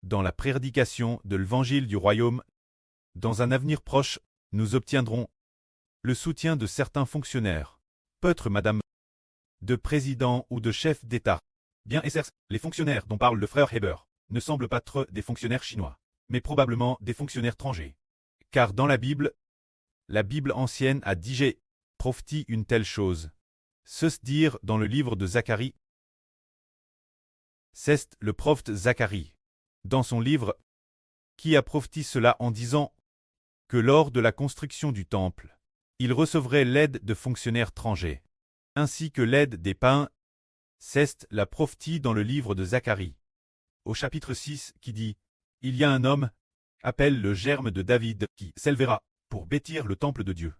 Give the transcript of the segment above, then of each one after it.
dans la prédication de l'évangile du royaume. Dans un avenir proche, nous obtiendrons le soutien de certains fonctionnaires, peut-être madame, de présidents ou de chefs d'État. Bien exerce, les fonctionnaires dont parle le frère Heber ne semblent pas être des fonctionnaires chinois, mais probablement des fonctionnaires étrangers. Car dans la Bible ancienne a déjà prophétisé une telle chose. Ceci dire dans le livre de Zacharie. C'est le prophète Zacharie, dans son livre, qui a prophétisé cela en disant que lors de la construction du temple, il recevrait l'aide de fonctionnaires étrangers, ainsi que l'aide des païens. C'est la prophétie dans le livre de Zacharie, au chapitre 6, qui dit « Il y a un homme, appelle le germe de David, qui s'élèvera pour bâtir le temple de Dieu. »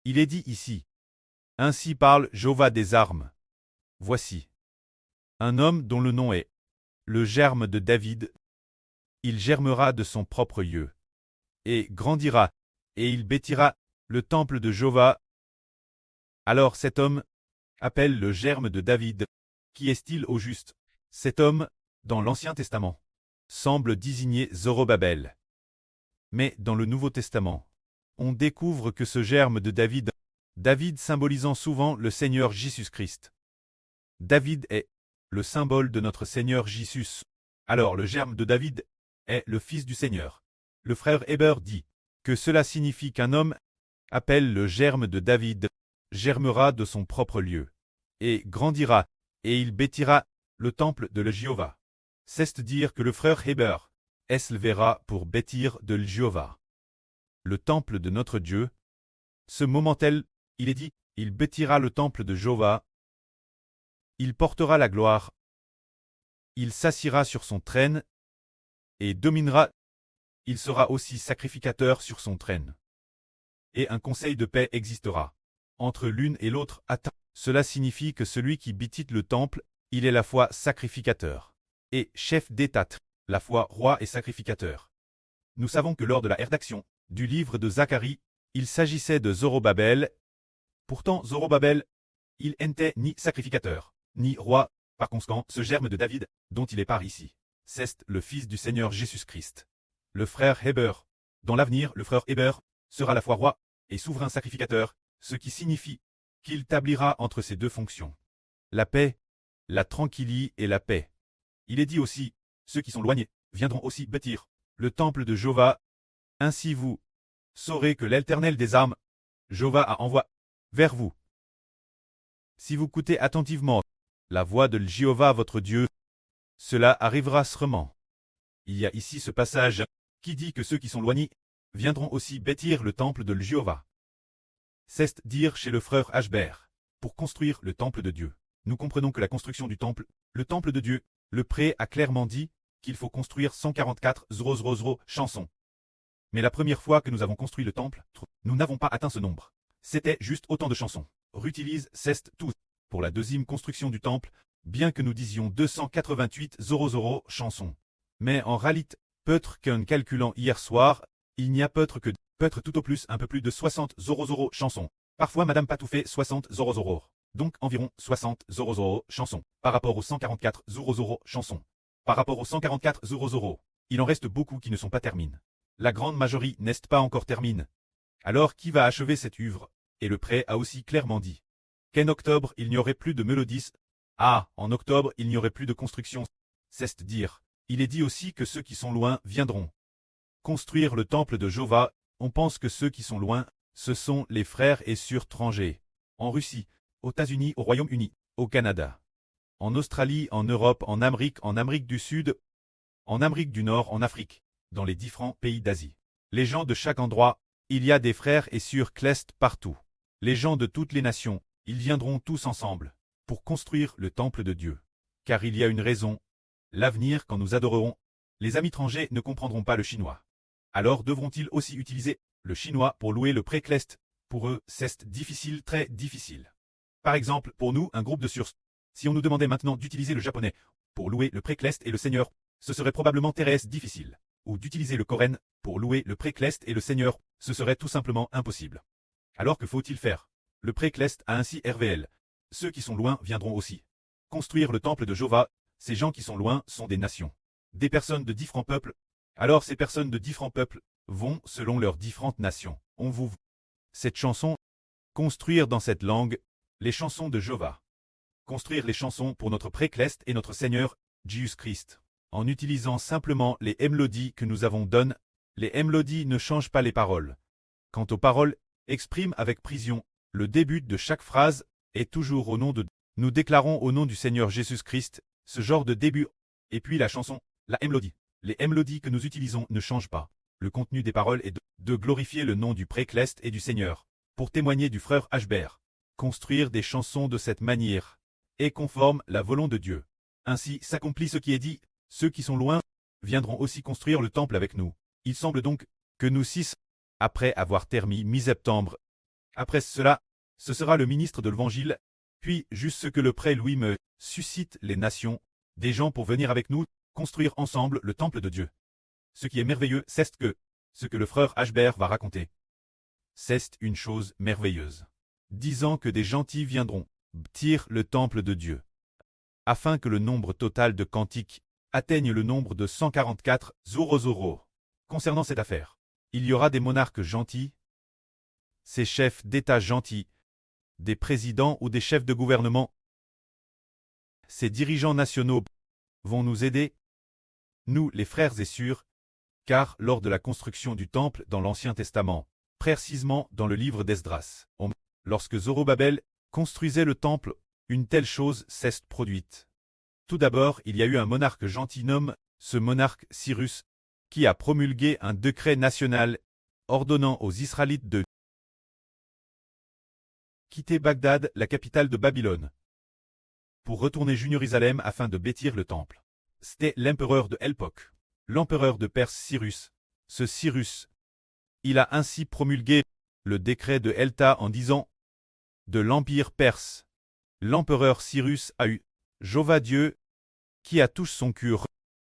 Il est dit ici « Ainsi parle Jéhovah des armes. Voici un homme dont le nom est le germe de David. Il germera de son propre lieu, et grandira, et il bâtira le temple de Jéhovah. » Alors cet homme appelle le germe de David. Qui est-il au juste? Cet homme, dans l'Ancien Testament, semble désigner Zorobabel. Mais dans le Nouveau Testament, on découvre que ce germe de David symbolisant souvent le Seigneur Jésus-Christ. David est le symbole de notre Seigneur Jésus. Alors le germe de David est le Fils du Seigneur. Le frère Heber dit que cela signifie qu'un homme appelle le germe de David, germera de son propre lieu, et grandira, et il bâtira le temple de Jéhovah. C'est dire que le frère Heber s'élèvera pour bâtir de Jéhovah le temple de notre Dieu. Ce moment-tel, il est dit, il bâtira le temple de Jéhovah. Il portera la gloire. Il s'assiera sur son trône et dominera. Il sera aussi sacrificateur sur son trône. Et un conseil de paix existera entre l'une et l'autre. Cela signifie que celui qui bâtit le temple, il est la fois sacrificateur, et chef d'État, la fois roi et sacrificateur. Nous savons que lors de la rédaction du livre de Zacharie, il s'agissait de Zorobabel. Pourtant Zorobabel, il n'était ni sacrificateur, ni roi. Par conséquent, ce germe de David, dont il est parlé ici, c'est le Fils du Seigneur Jésus-Christ. Le frère Heber. Dans l'avenir, le frère Heber sera la fois roi et souverain sacrificateur, ce qui signifie qu'il établira entre ces deux fonctions la paix, la tranquillité et la paix. Il est dit aussi, ceux qui sont éloignés viendront aussi bâtir le temple de Jéhovah. Ainsi vous saurez que l'Éternel des armes, Jéhovah a envoyé vers vous. Si vous écoutez attentivement la voix de Jéhovah votre Dieu, cela arrivera sûrement. Il y a ici ce passage qui dit que ceux qui sont éloignés viendront aussi bâtir le temple de Jéhovah. C'est dire chez le frère Ashbert, pour construire le temple de Dieu. Nous comprenons que la construction du temple, le temple de Dieu, le prêtre a clairement dit qu'il faut construire 144 000 chansons. Mais la première fois que nous avons construit le temple, nous n'avons pas atteint ce nombre. C'était juste autant de chansons. Réutilise c'est tout. Pour la deuxième construction du temple, bien que nous disions 288 000 chansons. Mais en réalité, peut-être qu'en calculant hier soir, il n'y a peut-être tout au plus un peu plus de 60 000 chansons. Parfois Madame Patou fait 60 000. Donc environ 60 000 chansons. Par rapport aux 144 000 chansons. Par rapport aux 144 000. Il en reste beaucoup qui ne sont pas terminées. La grande majorité n'est pas encore terminée. Alors qui va achever cette œuvre? Et le prêtre a aussi clairement dit qu'en octobre il n'y aurait plus de mélodies. Ah, en octobre il n'y aurait plus de construction. C'est dire. Il est dit aussi que ceux qui sont loin viendront construire le temple de Jéhovah. On pense que ceux qui sont loin, ce sont les frères et sœurs étrangers. En Russie, aux États-Unis, au Royaume-Uni, au Canada, en Australie, en Europe, en Amérique du Sud, en Amérique du Nord, en Afrique, dans les différents pays d'Asie. Les gens de chaque endroit, il y a des frères et sœurs clestes partout. Les gens de toutes les nations, ils viendront tous ensemble pour construire le temple de Dieu. Car il y a une raison. L'avenir, quand nous adorerons, les amis étrangers ne comprendront pas le chinois. Alors devront-ils aussi utiliser le chinois pour louer le pré-cleste? Pour eux, c'est difficile, très difficile. Par exemple, pour nous, un groupe de Surs, si on nous demandait maintenant d'utiliser le japonais pour louer le pré-cleste et le Seigneur, ce serait probablement très difficile. Ou d'utiliser le coréen pour louer le pré-cleste et le Seigneur, ce serait tout simplement impossible. Alors que faut-il faire? Le pré-cleste a ainsi RVL. Ceux qui sont loin viendront aussi construire le temple de Jéhovah. Ces gens qui sont loin sont des nations. des personnes de différents peuples. Alors ces personnes de différents peuples vont selon leurs différentes nations. On vous cette chanson, construire dans cette langue les chansons de Jéhovah. Construire les chansons pour notre précleste et notre Seigneur, Jésus-Christ. En utilisant simplement les mélodies que nous avons données, les mélodies ne changent pas les paroles. Quant aux paroles, expriment avec précision, le début de chaque phrase est toujours au nom de. Nous déclarons au nom du Seigneur Jésus-Christ, ce genre de début, et puis la chanson, la mélodie. Les mélodies que nous utilisons ne changent pas. Le contenu des paroles est de glorifier le nom du précleste et du Seigneur, pour témoigner du frère Ashbert. Construire des chansons de cette manière est conforme à la volonté de Dieu. Ainsi s'accomplit ce qui est dit, ceux qui sont loin viendront aussi construire le temple avec nous. Il semble donc que nous six, après avoir terminé mi-septembre, après cela, ce sera le ministre de l'Évangile, puis juste ce que le prêtre Louis me suscite les nations, des gens pour venir avec nous, construire ensemble le temple de Dieu. Ce qui est merveilleux, c'est que ce que le frère Ashbert va raconter. C'est une chose merveilleuse. Disant que des gentils viendront bâtir le temple de Dieu, afin que le nombre total de cantiques atteigne le nombre de 144 zoro. Concernant cette affaire, il y aura des monarques gentils, ces chefs d'État gentils, des présidents ou des chefs de gouvernement. Ces dirigeants nationaux vont nous aider, nous les frères et sœurs, car lors de la construction du temple dans l'Ancien Testament, précisément dans le livre d'Esdras, lorsque Zorobabel construisait le temple, une telle chose s'est produite. Tout d'abord, il y a eu un monarque gentil nommé, ce monarque Cyrus, qui a promulgué un décret national ordonnant aux Israélites de quitter Bagdad, la capitale de Babylone, pour retourner Jérusalem afin de bâtir le temple. C'était l'empereur de l'époque, l'empereur de Perse Cyrus. Ce Cyrus, il a ainsi promulgué le décret de Elta en disant de l'empire perse. L'empereur Cyrus a eu Jéhovah Dieu qui a touché son cœur.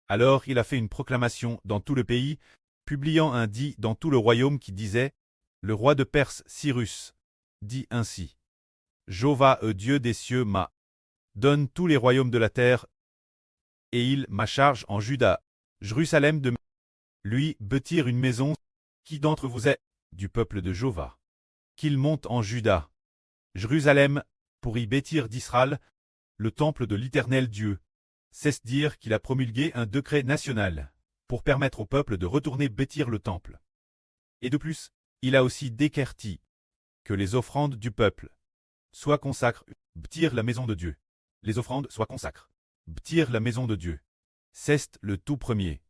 Alors il a fait une proclamation dans tout le pays, publiant un dit dans tout le royaume qui disait le roi de Perse Cyrus dit ainsi Jéhovah, Dieu des cieux, m'a donne tous les royaumes de la terre, et il m'a charge en Juda, Jérusalem de lui bâtir une maison. Qui d'entre vous est du peuple de Jéhovah, qu'il monte en Juda, Jérusalem, pour y bâtir d'Israël le temple de l'Éternel Dieu. C'est dire qu'il a promulgué un décret national pour permettre au peuple de retourner bâtir le temple. Et de plus, il a aussi décrété que les offrandes du peuple soient consacrées, bâtir la maison de Dieu. Les offrandes soient consacrées, bâtir la maison de Dieu. C'est le tout premier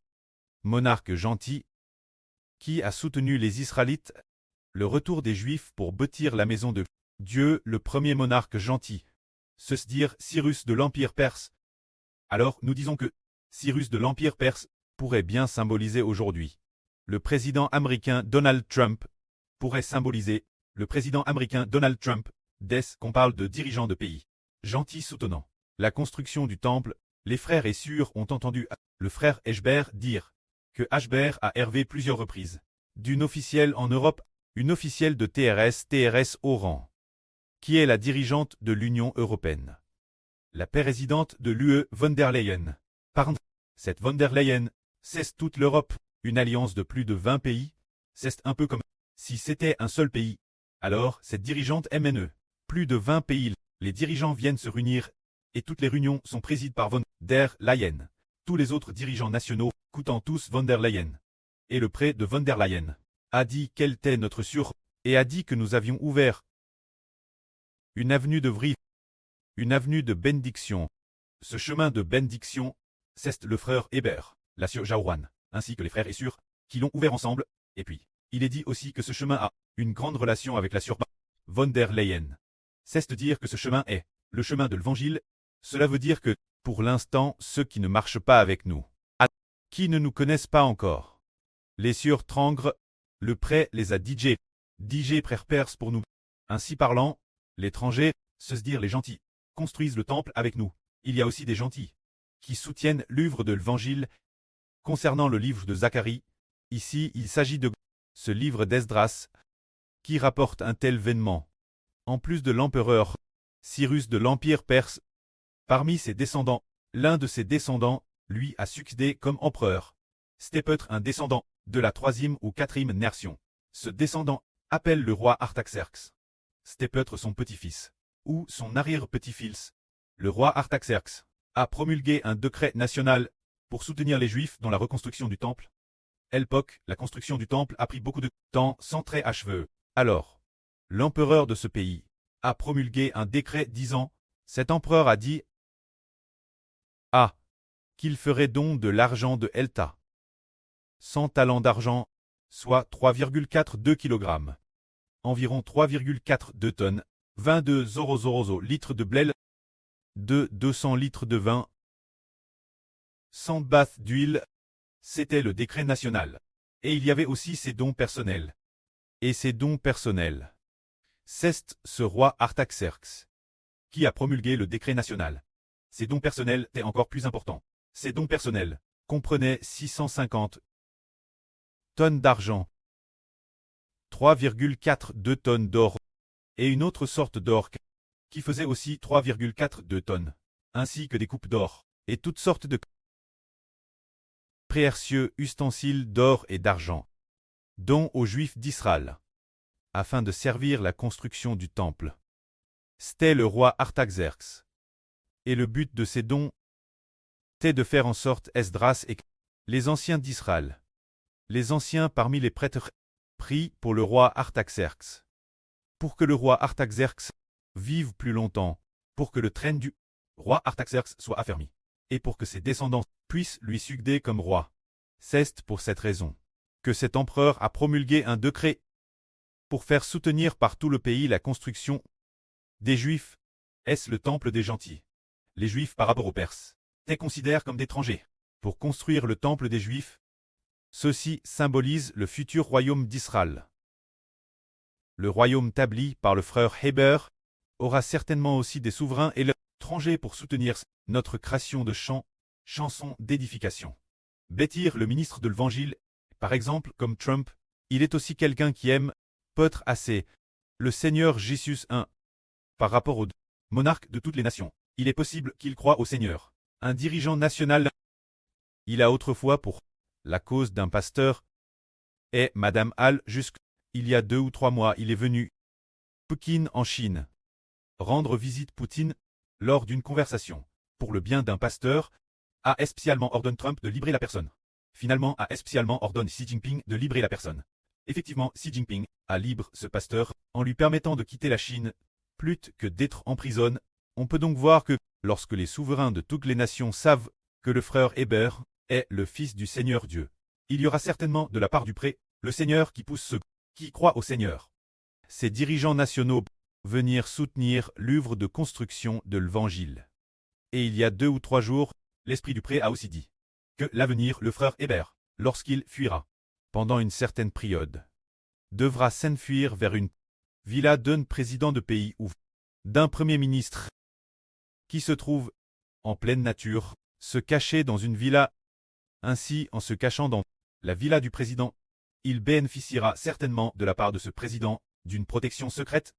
monarque gentil qui a soutenu les Israélites, le retour des Juifs pour bâtir la maison de Dieu, le premier monarque gentil. Se dire Cyrus de l'Empire perse. Alors nous disons que Cyrus de l'Empire perse pourrait bien symboliser aujourd'hui. Le président américain Donald Trump pourrait symboliser le président américain Donald Trump, dès qu'on parle de dirigeants de pays. Gentil soutenant la construction du temple, les frères et sœurs ont entendu le frère Ashbert dire que Ashbert a hervé plusieurs reprises. D'une officielle en Europe, une officielle de TRS Oran, qui est la dirigeante de l'Union européenne. La présidente de l'UE von der Leyen. Pardon, cette von der Leyen, c'est toute l'Europe, une alliance de plus de 20 pays. C'est un peu comme si c'était un seul pays. Alors, cette dirigeante MNE, plus de 20 pays, les dirigeants viennent se réunir, et toutes les réunions sont présidées par von der Leyen. Tous les autres dirigeants nationaux, coûtant tous von der Leyen. Et le prêtre de von der Leyen a dit quelle était notre sûr, et a dit que nous avions ouvert une avenue de vie, une avenue de bénédiction. Ce chemin de bénédiction, c'est le frère Hébert, la sœur Jaouane, ainsi que les frères et sœurs, qui l'ont ouvert ensemble, et puis, il est dit aussi que ce chemin a une grande relation avec la sœur von der Leyen. C'est de dire que ce chemin est le chemin de l'Évangile. Cela veut dire que, pour l'instant, ceux qui ne marchent pas avec nous, qui ne nous connaissent pas encore, les sœurs Trangre, le prêtre les a DJ frères perses pour nous. Ainsi parlant, l'étranger, se dire les gentils, construisent le temple avec nous. Il y a aussi des gentils qui soutiennent l'œuvre de l'Évangile. Concernant le livre de Zacharie, ici il s'agit de ce livre d'Esdras, qui rapporte un tel événement. En plus de l'empereur Cyrus de l'Empire perse, parmi ses descendants, l'un de ses descendants, lui a succédé comme empereur. C'était peut-être un descendant de la 3e ou 4e nation. Ce descendant appelle le roi Artaxerxes. C'était peut-être son petit-fils ou son arrière-petit-fils. Le roi Artaxerxes a promulgué un décret national pour soutenir les Juifs dans la reconstruction du temple. À l'époque, la construction du temple a pris beaucoup de temps sans très achevé. Alors, l'empereur de ce pays a promulgué un décret disant, cet empereur a dit qu'il ferait don de l'argent de Elta. 100 talents d'argent, soit 3,42 kg. Environ 3,42 tonnes, 22,000 litres de blé, 200 litres de vin, 100 baths d'huile. C'était le décret national. Et il y avait aussi ses dons personnels. Et ces dons personnels. C'est ce roi Artaxerxes qui a promulgué le décret national. Ces dons personnels étaient encore plus importants. Ces dons personnels comprenaient 650 tonnes d'argent, 3,42 tonnes d'or et une autre sorte d'or qui faisait aussi 3,42 tonnes, ainsi que des coupes d'or et toutes sortes de précieux ustensiles d'or et d'argent, dons aux Juifs d'Israël, afin de servir la construction du temple. C'était le roi Artaxerxes. Et le but de ces dons était de faire en sorte Esdras et les anciens d'Israël, les anciens parmi les prêtres, prient pour le roi Artaxerxes, pour que le roi Artaxerxes vive plus longtemps, pour que le trône du roi Artaxerxes soit affermi, et pour que ses descendants puissent lui succéder comme roi. C'est pour cette raison que cet empereur a promulgué un décret pour faire soutenir par tout le pays la construction des Juifs. Est-ce le temple des gentils? Les Juifs par rapport aux Perses étaient considérés comme des étrangers. Pour construire le temple des Juifs, ceci symbolise le futur royaume d'Israël. Le royaume établi par le frère Héber aura certainement aussi des souverains et l'étranger pour soutenir notre création de chants, chansons d'édification. Bâtir le ministre de l'Évangile, par exemple comme Trump, il est aussi quelqu'un qui aime, peut-être assez, le Seigneur Jésus 1. Par rapport au monarque de toutes les nations, il est possible qu'il croie au Seigneur. Un dirigeant national, il a autrefois pour la cause d'un pasteur, et Madame Al il y a 2 ou 3 mois il est venu Pékin en Chine rendre visite Poutine lors d'une conversation pour le bien d'un pasteur, a spécialement ordonné Trump de libérer la personne. Finalement a spécialement ordonné Xi Jinping de libérer la personne. Effectivement, Xi Jinping a libre ce pasteur en lui permettant de quitter la Chine, plutôt que d'être en prison. On peut donc voir que, lorsque les souverains de toutes les nations savent que le frère Héber est le fils du Seigneur Dieu, il y aura certainement de la part du pré, le Seigneur qui pousse ceux qui croient au Seigneur. Ces dirigeants nationaux venir soutenir l'œuvre de construction de l'Évangile. Et il y a 2 ou 3 jours, l'esprit du pré a aussi dit que l'avenir, le frère Héber, lorsqu'il fuira, pendant une certaine période, devra s'enfuir vers une villa d'un président de pays ou d'un premier ministre qui se trouve en pleine nature, se cacher dans une villa. Ainsi, en se cachant dans la villa du président, il bénéficiera certainement de la part de ce président d'une protection secrète